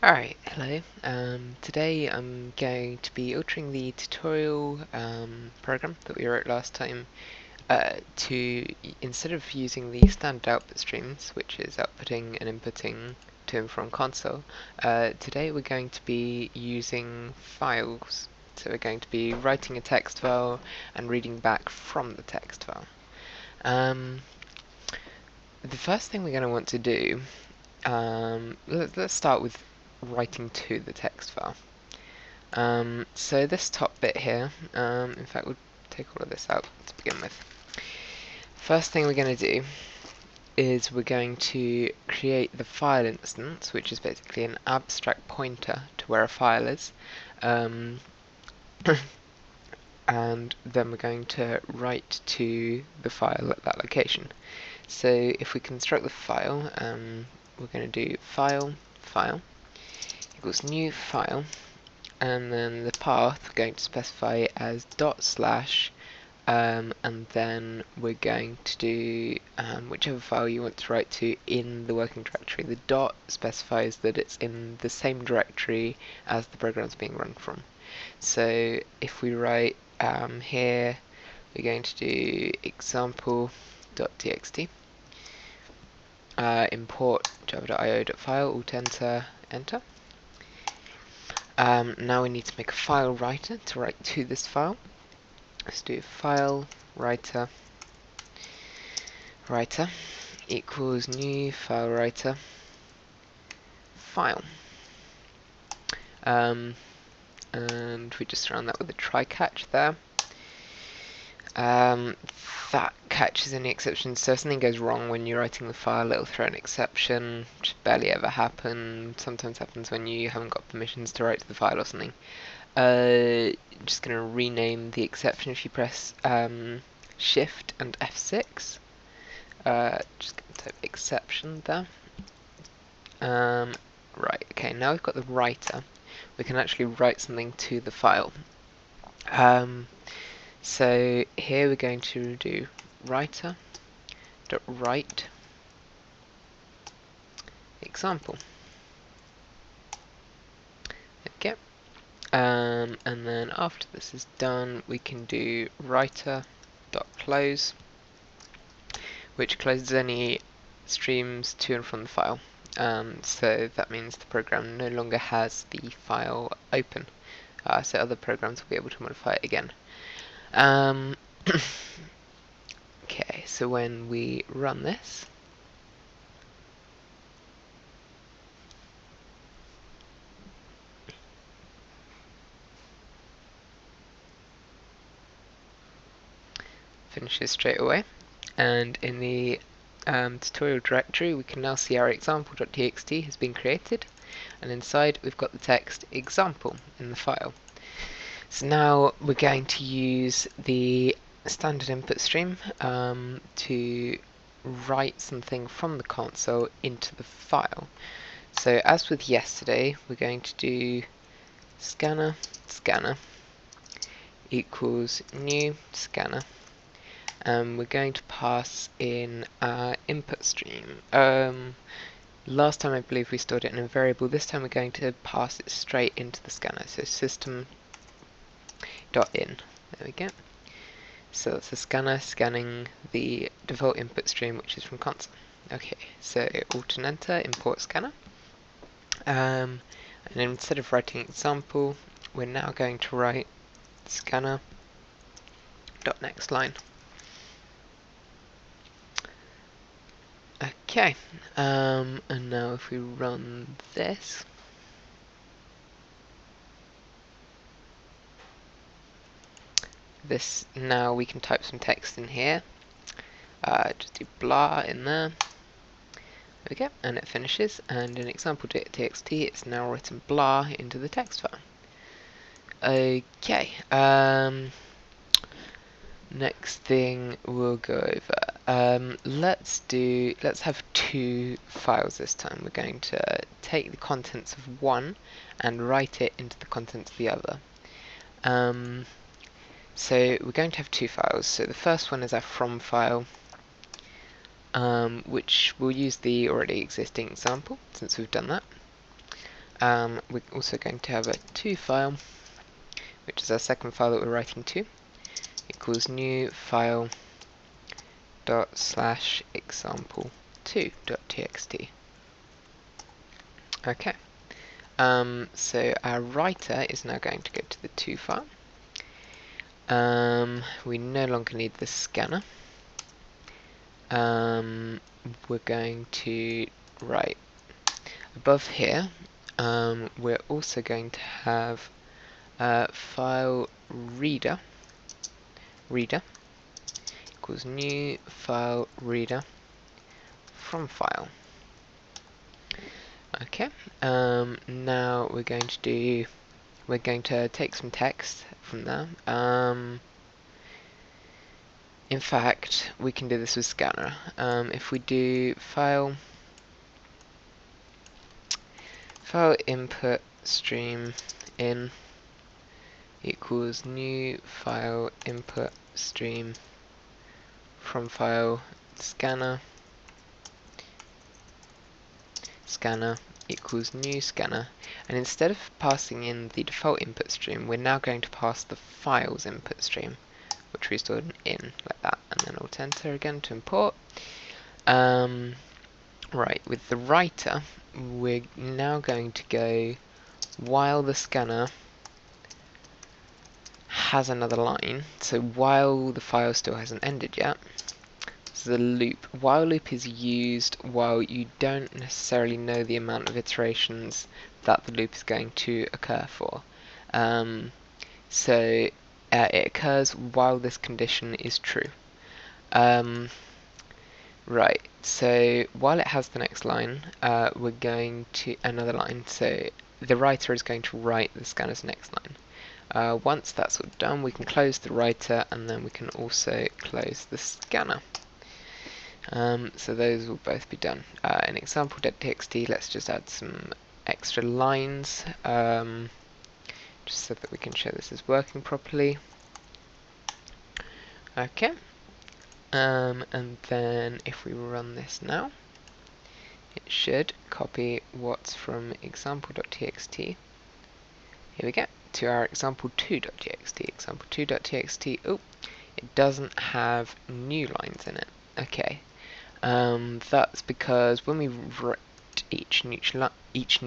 Alright, hello. Today I'm going to be altering the tutorial program that we wrote last time instead of using the standard output streams, which is outputting and inputting to and from console, today we're going to be using files. So we're going to be writing a text file and reading back from the text file. The first thing we're going to want to do, let's start with writing to the text file. So this top bit here, in fact we'll take all of this out to begin with. First thing we're going to do is we're going to create the file instance, which is basically an abstract pointer to where a file is, and then we're going to write to the file at that location. So if we construct the file, we're going to do file equals new file, and then the path we're going to specify as // and then we're going to do whichever file you want to write to in the working directory. The dot specifies that it's in the same directory as the program's being run from. So if we write here, we're going to do example.txt, import java.io.file, alt enter, enter. Now we need to make a file writer to write to this file. Let's do file writer equals new file writer file. And we just surround that with a try catch there. That catches any exceptions, so if something goes wrong when you're writing the file, it'll throw an exception, which barely ever happens. Sometimes happens when you haven't got permissions to write to the file or something. Just going to rename the exception if you press Shift and F6. Just going to type exception there. Right, okay, now we've got the writer, we can actually write something to the file. So here we're going to do writer.write example. Okay. And then after this is done, we can do writer.close, which closes any streams to and from the file. So that means the program no longer has the file open, so other programs will be able to modify it again. Okay, so when we run this, finishes straight away, and in the tutorial directory we can now see our example.txt has been created, and inside we've got the text example in the file. So now we're going to use the standard input stream to write something from the console into the file. So as with yesterday, we're going to do scanner equals new scanner, and we're going to pass in our input stream. Last time I believe we stored it in a variable. This time we're going to pass it straight into the scanner. So system.in. There we go. So that's the scanner scanning the default input stream, which is from console. Okay, so alt and enter, import scanner. And instead of writing example, we're now going to write scanner.nextLine. Okay, and now if we run this, now we can type some text in here. Just do blah in there. There we go, and it finishes. And in example.txt, it's now written blah into the text file. Okay. Next thing we'll go over. Let's have two files this time. We're going to take the contents of one and write it into the contents of the other. So we're going to have two files. So the first one is our from file, which will use the already existing example since we've done that. we're also going to have a to file, which is our second file that we're writing to, equals new file dot slash example2.txt. Okay. So our writer is now going to go to the to file. We no longer need the scanner. We're going to write above here. We're also going to have file reader equals new file reader from file. Okay. Now we're going to take some text from there. In fact, we can do this with scanner. If we do file input stream in equals new file input stream from file scanner equals new scanner, and instead of passing in the default input stream, we're now going to pass the file's input stream, which we stored in like that, and then alt enter again to import. Right, with the writer, we're now going to go while the scanner has another line, so while the file still hasn't ended yet. The loop. While loop is used while you don't necessarily know the amount of iterations that the loop is going to occur for. So it occurs while this condition is true. Right, so while it has the next line, we're going to another line. So the writer is going to write the scanner's next line. Once that's all done, we can close the writer, and then we can also close the scanner. So those will both be done. In example.txt, let's just add some extra lines, just so that we can show this is working properly. Okay. And then if we run this now, it should copy what's from example.txt. Here we go, to our example2.txt. Example2.txt, oh, it doesn't have new lines in it. Okay. That's because when we wrote each new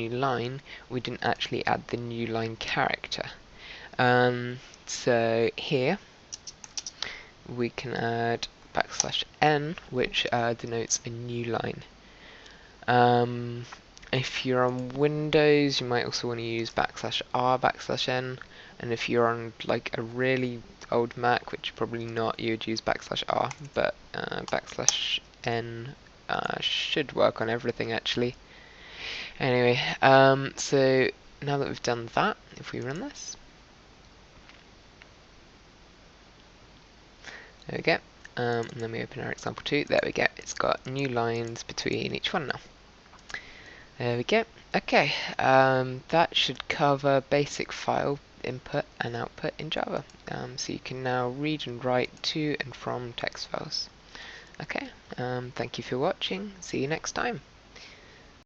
line, we didn't actually add the new line character. So here we can add \n, which denotes a new line. If you're on Windows, you might also want to use \r/n, and if you're on like a really old Mac, which probably not, you would use \r, but \n should work on everything actually. Anyway, so now that we've done that, if we run this, there we go, and then we open our example 2, there we go, it's got new lines between each one now. There we go. Okay, that should cover basic file input and output in Java. So you can now read and write to and from text files. Okay, thank you for watching. See you next time.